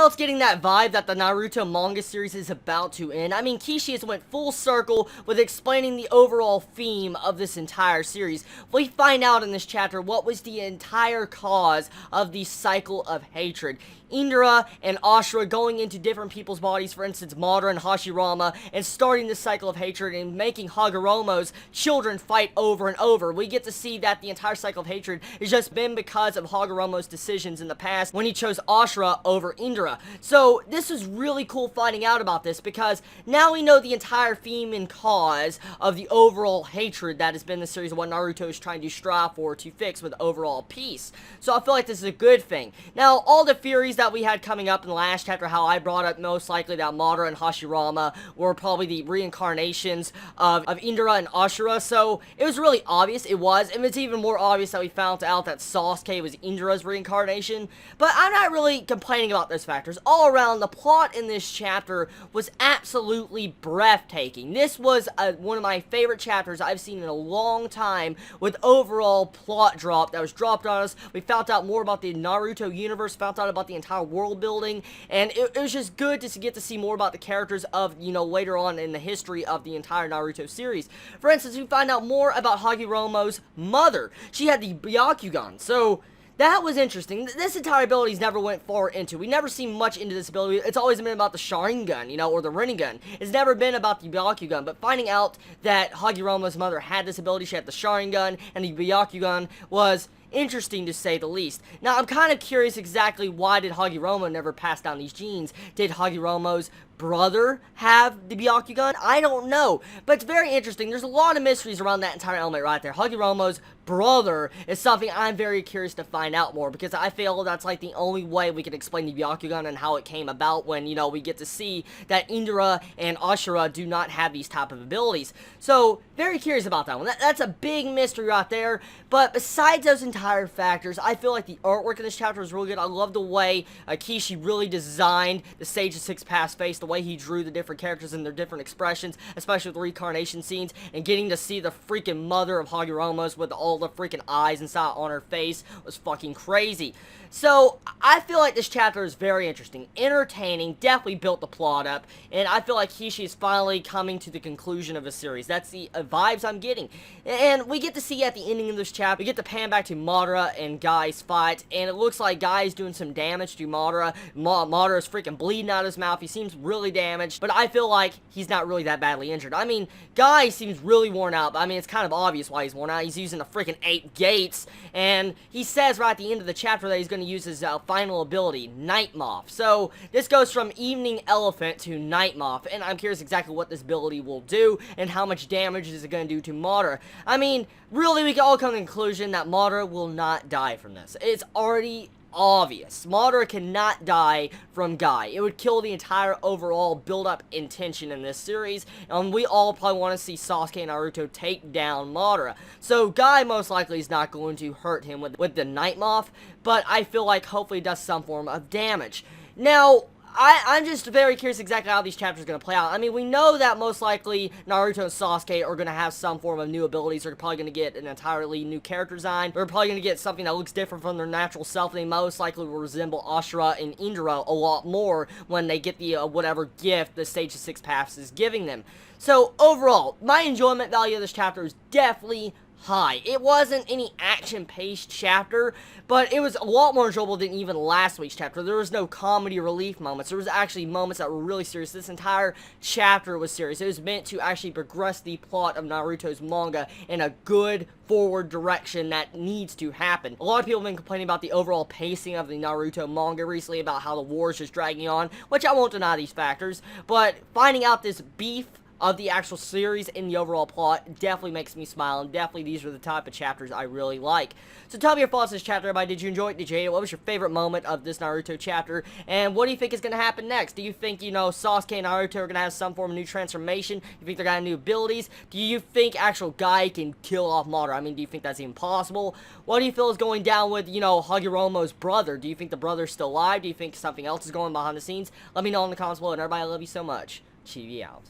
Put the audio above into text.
it's getting that vibe that the Naruto manga series is about to end. I mean, Kishi has went full circle with explaining the overall theme of this entire series. We find out in this chapter what was the entire cause of the cycle of hatred. Indra and Ashura going into different people's bodies, for instance, Madara and Hashirama, and starting this cycle of hatred and making Hagoromo's children fight over and over. We get to see that the entire cycle of hatred has just been because of Hagoromo's decisions in the past when he chose Ashura over Indra. So this is really cool finding out about this, because now we know the entire theme and cause of the overall hatred that has been the series of what Naruto is trying to strive for to fix with overall peace. So I feel like this is a good thing. Now, all the theories that we had coming up in the last chapter, how I brought up most likely that Madara and Hashirama were probably the reincarnations of Indra and Ashura, so it was really obvious. It was, and it's even more obvious that we found out that Sasuke was Indra's reincarnation, but I'm not really complaining about those factors. All around, the plot in this chapter was absolutely breathtaking. This was one of my favorite chapters I've seen in a long time, with overall plot drop that was dropped on us. We found out more about the Naruto universe, found out about the entire world building, and it was just good to get to see more about the characters of, you know, later on in the history of the entire Naruto series. For instance, we find out more about Hagiromo's mother. She had the Byakugan, so that was interesting. This entire ability's never went far into. We never seen much into this ability. It's always been about the Sharingan, you know, or the Rinnegan. It's never been about the Byakugan, but finding out that Hagiromo's mother had this ability, she had the Sharingan, and the Byakugan was interesting to say the least. Now, I'm kind of curious exactly why did Hagiromo never pass down these genes? Did Hagiromo's brother have the Byakugan? I don't know, but it's very interesting. There's a lot of mysteries around that entire element right there. Hagiromo's brother is something I'm very curious to find out more, because I feel that's like the only way we can explain the Byakugan and how it came about, when, you know, we get to see that Indra and Ashura do not have these type of abilities. So, very curious about that one. That's a big mystery right there, but besides those entire factors, I feel like the artwork in this chapter was really good. I love the way Kishi really designed the Sage of Six Paths face, the way he drew the different characters and their different expressions, especially with the reincarnation scenes, and getting to see the freaking mother of Hagiromo's with all the freaking eyes inside on her face was fucking crazy. So, I feel like this chapter is very interesting, entertaining, definitely built the plot up, and I feel like Kishi is finally coming to the conclusion of the series. That's the vibes I'm getting. And we get to see at the ending of this chapter, we get to pan back to Madara and Guy's fight, and it looks like Guy is doing some damage to Madara. Madara is freaking bleeding out of his mouth. He seems really damaged, but I feel like he's not really that badly injured. I mean, Guy seems really worn out, but I mean, it's kind of obvious why he's worn out. He's using the freaking 8 gates, and he says right at the end of the chapter that he's going to use his final ability, Night Moth. So, this goes from Evening Elephant to Night Moth, and I'm curious exactly what this ability will do, and how much damage is it going to do to Madara. I mean, really, we can all come to the conclusion that Madara will not die from this. It's already obvious. Madara cannot die from Guy. It would kill the entire overall build-up intention in this series, and we all probably want to see Sasuke and Naruto take down Madara. So Guy most likely is not going to hurt him with the Night Moth, but I feel like hopefully it does some form of damage. Now, I'm just very curious exactly how these chapters are going to play out. I mean, we know that most likely Naruto and Sasuke are going to have some form of new abilities. They're probably going to get an entirely new character design. They're probably going to get something that looks different from their natural self. They most likely will resemble Ashura and Indra a lot more when they get the whatever gift the Sage of Six Paths is giving them. So, overall, my enjoyment value of this chapter is definitely high. It wasn't any action-paced chapter, but it was a lot more enjoyable than even last week's chapter. There was no comedy relief moments. There was actually moments that were really serious. This entire chapter was serious. It was meant to actually progress the plot of Naruto's manga in a good forward direction that needs to happen. A lot of people have been complaining about the overall pacing of the Naruto manga recently, about how the war is just dragging on, which I won't deny these factors, but finding out this beef of the actual series in the overall plot definitely makes me smile, and definitely these are the type of chapters I really like. So tell me your thoughts on this chapter, everybody. Did you enjoy it? Did you hate it? What was your favorite moment of this Naruto chapter? And what do you think is going to happen next? Do you think, you know, Sasuke and Naruto are going to have some form of new transformation? Do you think they're going to have new abilities? Do you think actual Guy can kill off Madara? I mean, do you think that's even possible? What do you feel is going down with, you know, Hagiromo's brother? Do you think the brother's still alive? Do you think something else is going behind the scenes? Let me know in the comments below, and everybody, I love you so much. Chibi out.